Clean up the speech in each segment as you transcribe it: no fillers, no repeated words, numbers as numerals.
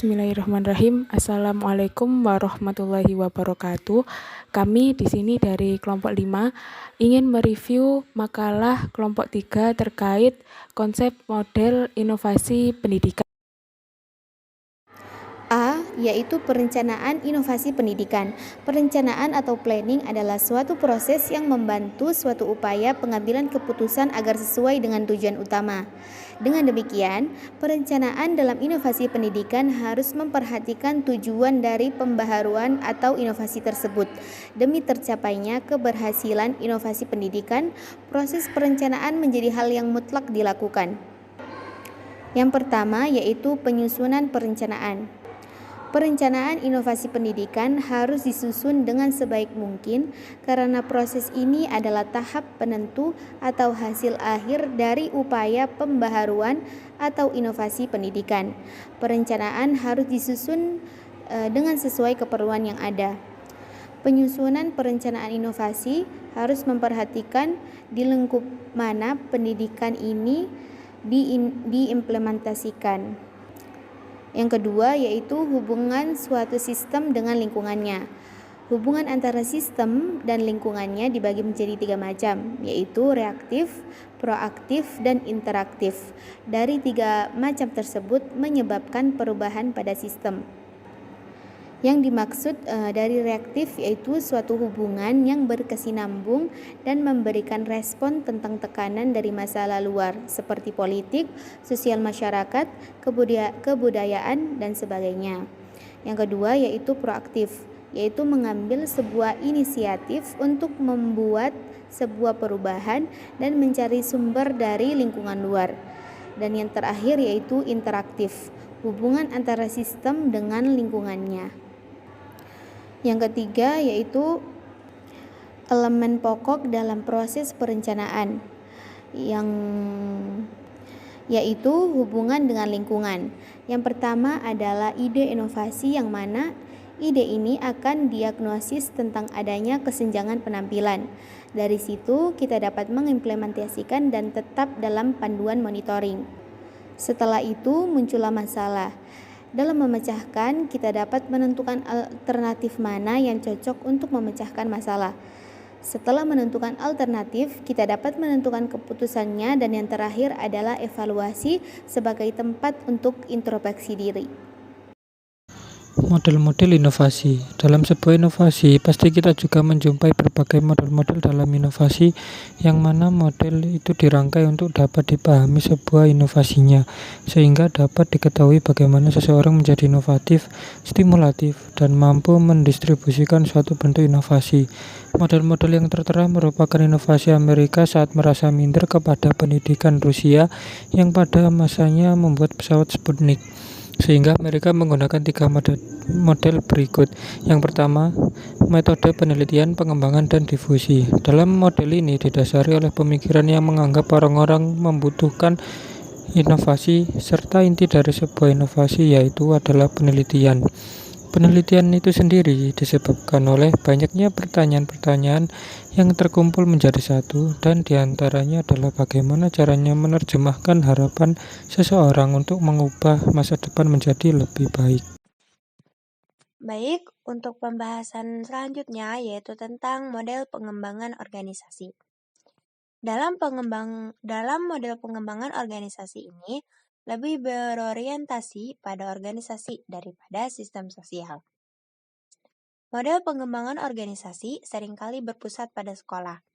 Bismillahirrahmanirrahim. Assalamualaikum warahmatullahi wabarakatuh. Kami di sini dari kelompok 5 ingin mereview makalah kelompok 3 terkait konsep model inovasi pendidikan. A, yaitu perencanaan inovasi pendidikan. Perencanaan atau planning adalah suatu proses yang membantu suatu upaya pengambilan keputusan agar sesuai dengan tujuan utama. Dengan demikian, perencanaan dalam inovasi pendidikan harus memperhatikan tujuan dari pembaharuan atau inovasi tersebut. Demi tercapainya keberhasilan inovasi pendidikan, proses perencanaan menjadi hal yang mutlak dilakukan. Yang pertama yaitu penyusunan perencanaan. Perencanaan inovasi pendidikan harus disusun dengan sebaik mungkin karena proses ini adalah tahap penentu atau hasil akhir dari upaya pembaharuan atau inovasi pendidikan. Perencanaan harus disusun dengan sesuai keperluan yang ada. Penyusunan perencanaan inovasi harus memperhatikan di lingkup mana pendidikan ini diimplementasikan. Yang kedua yaitu hubungan suatu sistem dengan lingkungannya. Hubungan antara sistem dan lingkungannya dibagi menjadi 3 macam, yaitu reaktif, proaktif, dan interaktif. Dari 3 macam tersebut menyebabkan perubahan pada sistem. Yang dimaksud dari reaktif yaitu suatu hubungan yang berkesinambung dan memberikan respon tentang tekanan dari masalah luar seperti politik, sosial masyarakat, kebudayaan, dan sebagainya. Yang kedua yaitu proaktif, yaitu mengambil sebuah inisiatif untuk membuat sebuah perubahan dan mencari sumber dari lingkungan luar. Dan yang terakhir yaitu interaktif, hubungan antara sistem dengan lingkungannya. Yang ketiga yaitu elemen pokok dalam proses perencanaan yaitu hubungan dengan lingkungan. Yang pertama adalah ide inovasi yang mana ide ini akan diagnosis tentang adanya kesenjangan penampilan. Dari situ kita dapat mengimplementasikan dan tetap dalam panduan monitoring. Setelah itu muncullah masalah. Dalam memecahkan, kita dapat menentukan alternatif mana yang cocok untuk memecahkan masalah. Setelah menentukan alternatif, kita dapat menentukan keputusannya, dan yang terakhir adalah evaluasi sebagai tempat untuk introspeksi diri. Model-model inovasi. Dalam sebuah inovasi, pasti kita juga menjumpai berbagai model-model dalam inovasi, yang mana model itu dirangkai untuk dapat dipahami sebuah inovasinya, sehingga dapat diketahui bagaimana seseorang menjadi inovatif, stimulatif, dan mampu mendistribusikan suatu bentuk inovasi. Model-model yang tertera merupakan inovasi Amerika saat merasa minder kepada pendidikan Rusia yang pada masanya membuat pesawat Sputnik, sehingga mereka menggunakan 3 model berikut. Yang pertama, metode penelitian, pengembangan, dan difusi. Dalam model ini didasari oleh pemikiran yang menganggap orang-orang membutuhkan inovasi, serta inti dari sebuah inovasi yaitu adalah penelitian. Penelitian itu sendiri disebabkan oleh banyaknya pertanyaan-pertanyaan yang terkumpul menjadi satu, dan diantaranya adalah bagaimana caranya menerjemahkan harapan seseorang untuk mengubah masa depan menjadi lebih baik. Baik, untuk pembahasan selanjutnya yaitu tentang model pengembangan organisasi. Dalam model pengembangan organisasi ini lebih berorientasi pada organisasi daripada sistem sosial. Model pengembangan organisasi seringkali berpusat pada sekolah,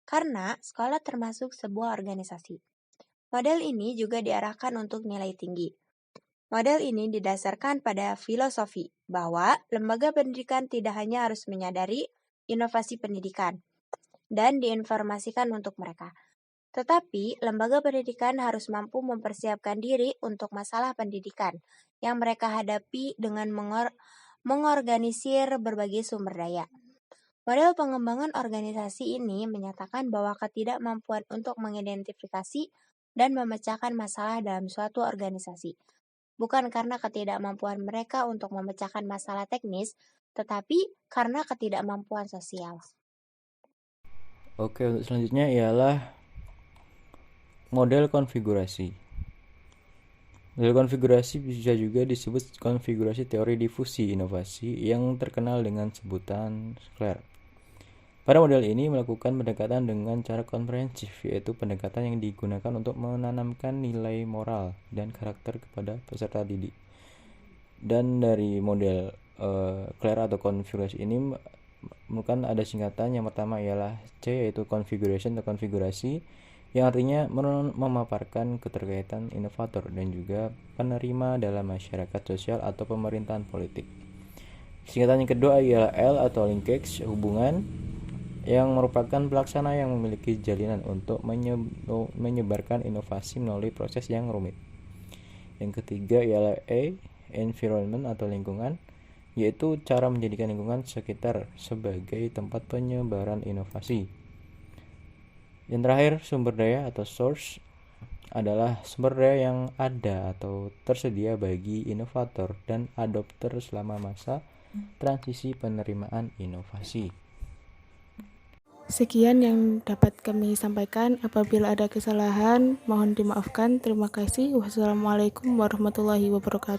karena sekolah termasuk sebuah organisasi. Model ini juga diarahkan untuk nilai tinggi. Model ini didasarkan pada filosofi bahwa lembaga pendidikan tidak hanya harus menyadari inovasi pendidikan dan diinformasikan untuk mereka, tetapi lembaga pendidikan harus mampu mempersiapkan diri untuk masalah pendidikan yang mereka hadapi dengan mengorganisir berbagai sumber daya. Model pengembangan organisasi ini menyatakan bahwa ketidakmampuan untuk mengidentifikasi dan memecahkan masalah dalam suatu organisasi bukan karena ketidakmampuan mereka untuk memecahkan masalah teknis, tetapi karena ketidakmampuan sosial. Oke, untuk selanjutnya ialah model konfigurasi. Model konfigurasi bisa juga disebut konfigurasi teori difusi inovasi yang terkenal dengan sebutan SCLARE. Pada model ini melakukan pendekatan dengan cara komprehensif, yaitu pendekatan yang digunakan untuk menanamkan nilai moral dan karakter kepada peserta didik. Dan dari model SCLARE atau konfigurasi ini mungkin ada singkatan. Yang pertama ialah C, yaitu configuration atau konfigurasi, yang artinya memaparkan keterkaitan inovator dan juga penerima dalam masyarakat sosial atau pemerintahan politik. Singkatan yang kedua ialah L atau linkage, hubungan, yang merupakan pelaksana yang memiliki jalinan untuk menyebarkan inovasi melalui proses yang rumit. Yang ketiga ialah E, environment atau lingkungan, yaitu cara menjadikan lingkungan sekitar sebagai tempat penyebaran inovasi. Yang terakhir, sumber daya atau source adalah sumber daya yang ada atau tersedia bagi inovator dan adopter selama masa transisi penerimaan inovasi. Sekian yang dapat kami sampaikan. Apabila ada kesalahan, mohon dimaafkan. Terima kasih. Wassalamualaikum warahmatullahi wabarakatuh.